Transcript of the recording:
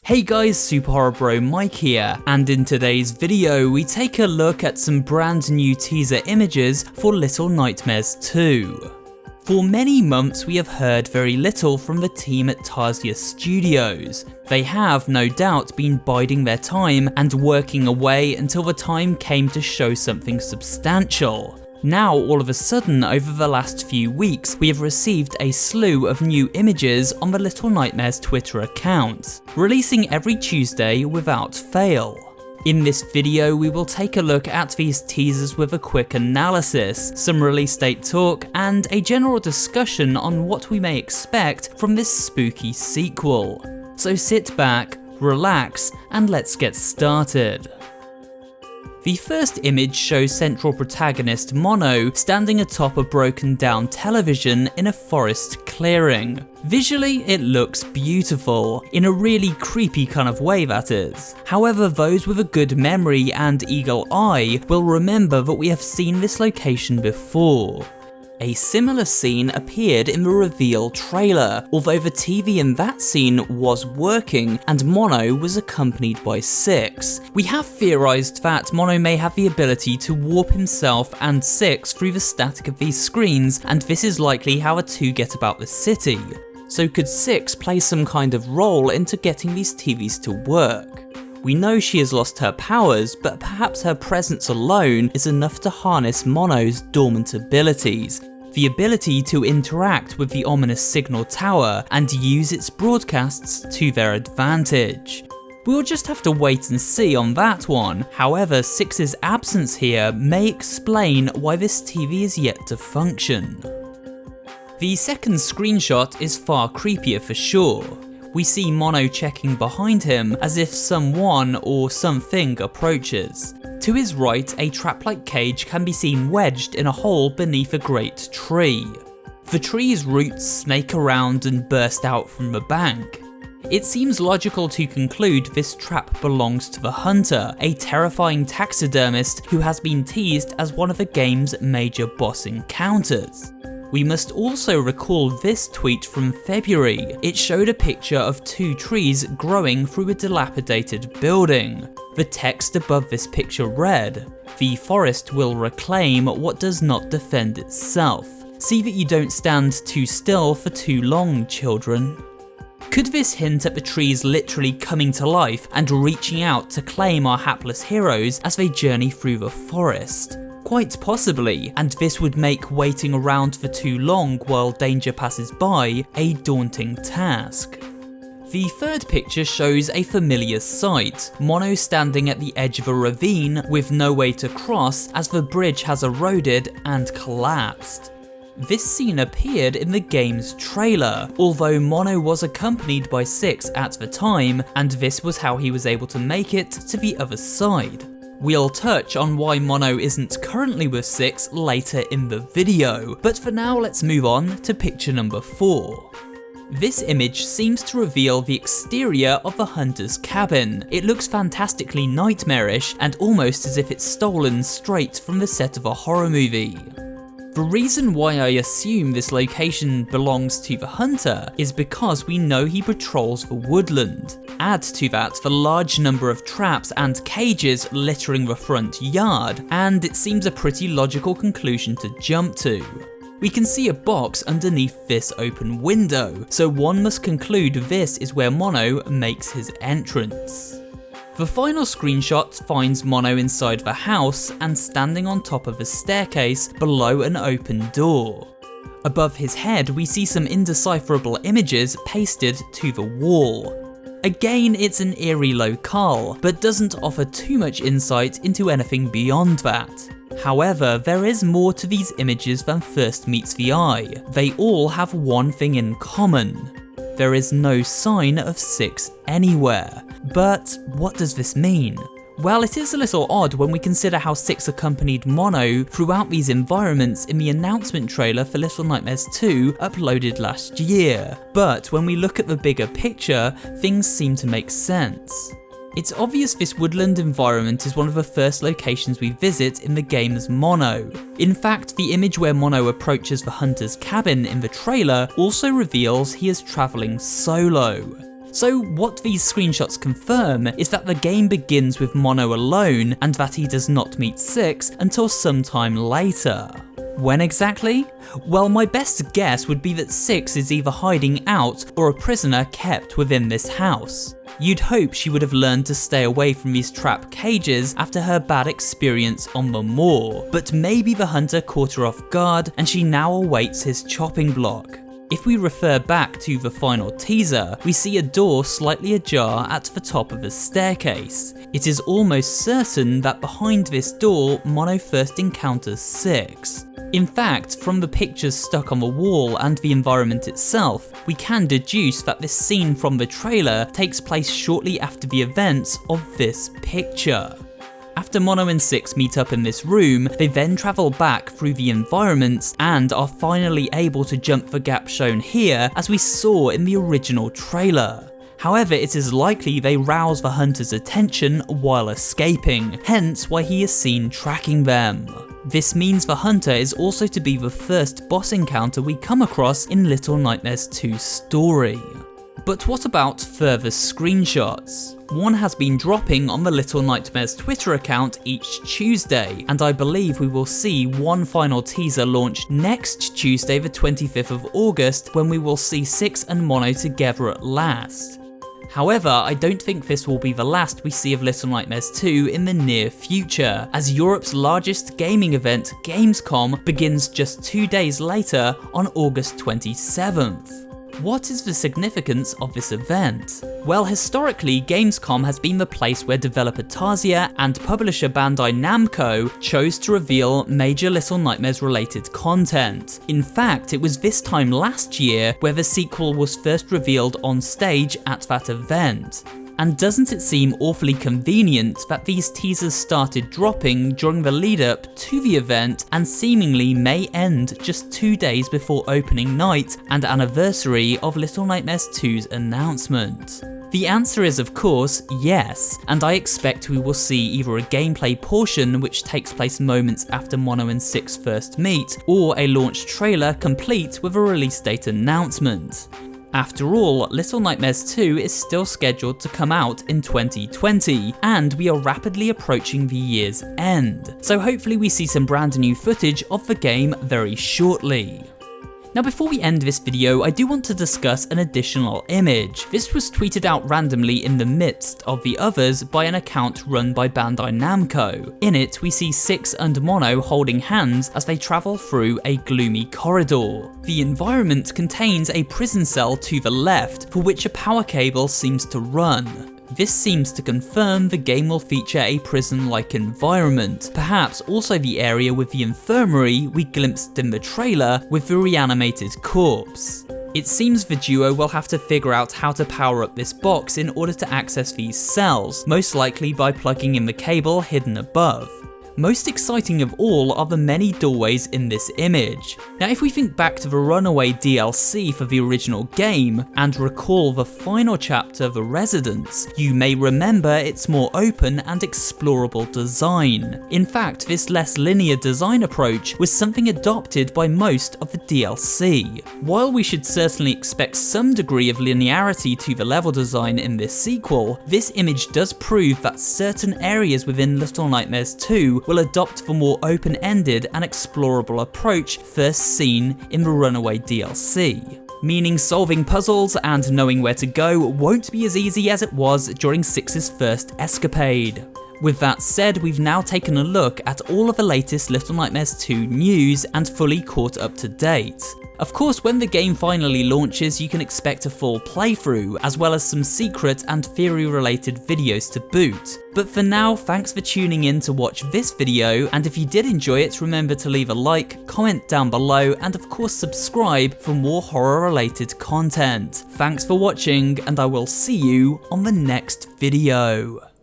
Hey guys, SuperHorrorBro Mike here, and in today's video we take a look at some brand new teaser images for Little Nightmares 2. For many months we have heard very little from the team at Teasers Studios. They have, no doubt, been biding their time and working away until the time came to show something substantial. Now, all of a sudden, over the last few weeks, we have received a slew of new images on the Little Nightmares Twitter account, releasing every Tuesday without fail. In this video, we will take a look at these teasers with a quick analysis, some release date talk, and a general discussion on what we may expect from this spooky sequel. So sit back, relax, and let's get started. The first image shows central protagonist Mono standing atop a broken down television in a forest clearing. Visually, it looks beautiful, in a really creepy kind of way that is. However, those with a good memory and eagle eye will remember that we have seen this location before. A similar scene appeared in the reveal trailer, although the TV in that scene was working and Mono was accompanied by Six. We have theorised that Mono may have the ability to warp himself and Six through the static of these screens, and this is likely how the two get about the city. So could Six play some kind of role into getting these TVs to work? We know she has lost her powers, but perhaps her presence alone is enough to harness Mono's dormant abilities. The ability to interact with the ominous signal tower and use its broadcasts to their advantage. We'll just have to wait and see on that one. However, Six's absence here may explain why this TV is yet to function. The second screenshot is far creepier for sure. We see Mono checking behind him as if someone or something approaches. To his right, a trap-like cage can be seen wedged in a hole beneath a great tree. The tree's roots snake around and burst out from the bank. It seems logical to conclude this trap belongs to the Hunter, a terrifying taxidermist who has been teased as one of the game's major boss encounters. We must also recall this tweet from February. It showed a picture of two trees growing through a dilapidated building. The text above this picture read, "The forest will reclaim what does not defend itself. See that you don't stand too still for too long, children." Could this hint at the trees literally coming to life and reaching out to claim our hapless heroes as they journey through the forest? Quite possibly, and this would make waiting around for too long while danger passes by a daunting task. The third picture shows a familiar sight, Mono standing at the edge of a ravine with no way to cross as the bridge has eroded and collapsed. This scene appeared in the game's trailer, although Mono was accompanied by Six at the time, and this was how he was able to make it to the other side. We'll touch on why Mono isn't currently with Six later in the video, but for now let's move on to picture number 4. This image seems to reveal the exterior of the Hunter's cabin. It looks fantastically nightmarish and almost as if it's stolen straight from the set of a horror movie. The reason why I assume this location belongs to the Hunter is because we know he patrols the woodland. Add to that the large number of traps and cages littering the front yard, and it seems a pretty logical conclusion to jump to. We can see a box underneath this open window, so one must conclude this is where Mono makes his entrance. The final screenshot finds Mono inside the house and standing on top of a staircase below an open door. Above his head we see some indecipherable images pasted to the wall. Again, it's an eerie locale, but doesn't offer too much insight into anything beyond that. However, there is more to these images than first meets the eye. They all have one thing in common. There is no sign of Six anywhere. But what does this mean? Well, it is a little odd when we consider how Six accompanied Mono throughout these environments in the announcement trailer for Little Nightmares 2 uploaded last year. But when we look at the bigger picture, things seem to make sense. It's obvious this woodland environment is one of the first locations we visit in the game's Mono. In fact, the image where Mono approaches the Hunter's cabin in the trailer also reveals he is travelling solo. So what these screenshots confirm is that the game begins with Mono alone and that he does not meet 6 until sometime later. When exactly? Well, my best guess would be that 6 is either hiding out or a prisoner kept within this house. You'd hope she would have learned to stay away from these trap cages after her bad experience on the moor, but maybe the hunter caught her off guard and she now awaits his chopping block. If we refer back to the final teaser, we see a door slightly ajar at the top of a staircase. It is almost certain that behind this door, Mono first encounters 6. In fact, from the pictures stuck on the wall and the environment itself, we can deduce that this scene from the trailer takes place shortly after the events of this picture. After Mono and 6 meet up in this room, they then travel back through the environments and are finally able to jump the gap shown here as we saw in the original trailer. However, it is likely they rouse the hunter's attention while escaping, hence why he is seen tracking them. This means the hunter is also to be the first boss encounter we come across in Little Nightmares 2's story. But what about further screenshots? One has been dropping on the Little Nightmares Twitter account each Tuesday, and I believe we will see one final teaser launched next Tuesday the 25th of August when we will see 6 and Mono together at last. However, I don't think this will be the last we see of Little Nightmares 2 in the near future, as Europe's largest gaming event, Gamescom, begins just 2 days later on August 27th. What is the significance of this event? Well, historically, Gamescom has been the place where developer Tarsia and publisher Bandai Namco chose to reveal major Little Nightmares related content. In fact, it was this time last year where the sequel was first revealed on stage at that event. And doesn't it seem awfully convenient that these teasers started dropping during the lead up to the event and seemingly may end just 2 days before opening night and anniversary of Little Nightmares 2's announcement? The answer is of course yes, and I expect we will see either a gameplay portion which takes place moments after Mono and 6 first meet, or a launch trailer complete with a release date announcement. After all, Little Nightmares 2 is still scheduled to come out in 2020, and we are rapidly approaching the year's end, so hopefully we see some brand new footage of the game very shortly. Now before we end this video, I do want to discuss an additional image. This was tweeted out randomly in the midst of the others by an account run by Bandai Namco. In it, we see 6 and Mono holding hands as they travel through a gloomy corridor. The environment contains a prison cell to the left, for which a power cable seems to run. This seems to confirm the game will feature a prison-like environment, perhaps also the area with the infirmary we glimpsed in the trailer with the reanimated corpse. It seems the duo will have to figure out how to power up this box in order to access these cells, most likely by plugging in the cable hidden above. Most exciting of all are the many doorways in this image. Now if we think back to the Runaway DLC for the original game, and recall the final chapter, The Residence, you may remember its more open and explorable design. In fact, this less linear design approach was something adopted by most of the DLC. While we should certainly expect some degree of linearity to the level design in this sequel, this image does prove that certain areas within Little Nightmares 2 will adopt the more open-ended and explorable approach first seen in the Runaway DLC. Meaning solving puzzles and knowing where to go won't be as easy as it was during 6's first escapade. With that said, we've now taken a look at all of the latest Little Nightmares 2 news and fully caught up to date. Of course, when the game finally launches, you can expect a full playthrough, as well as some secret and theory-related videos to boot. But for now, thanks for tuning in to watch this video, and if you did enjoy it, remember to leave a like, comment down below, and of course subscribe for more horror-related content. Thanks for watching, and I will see you on the next video.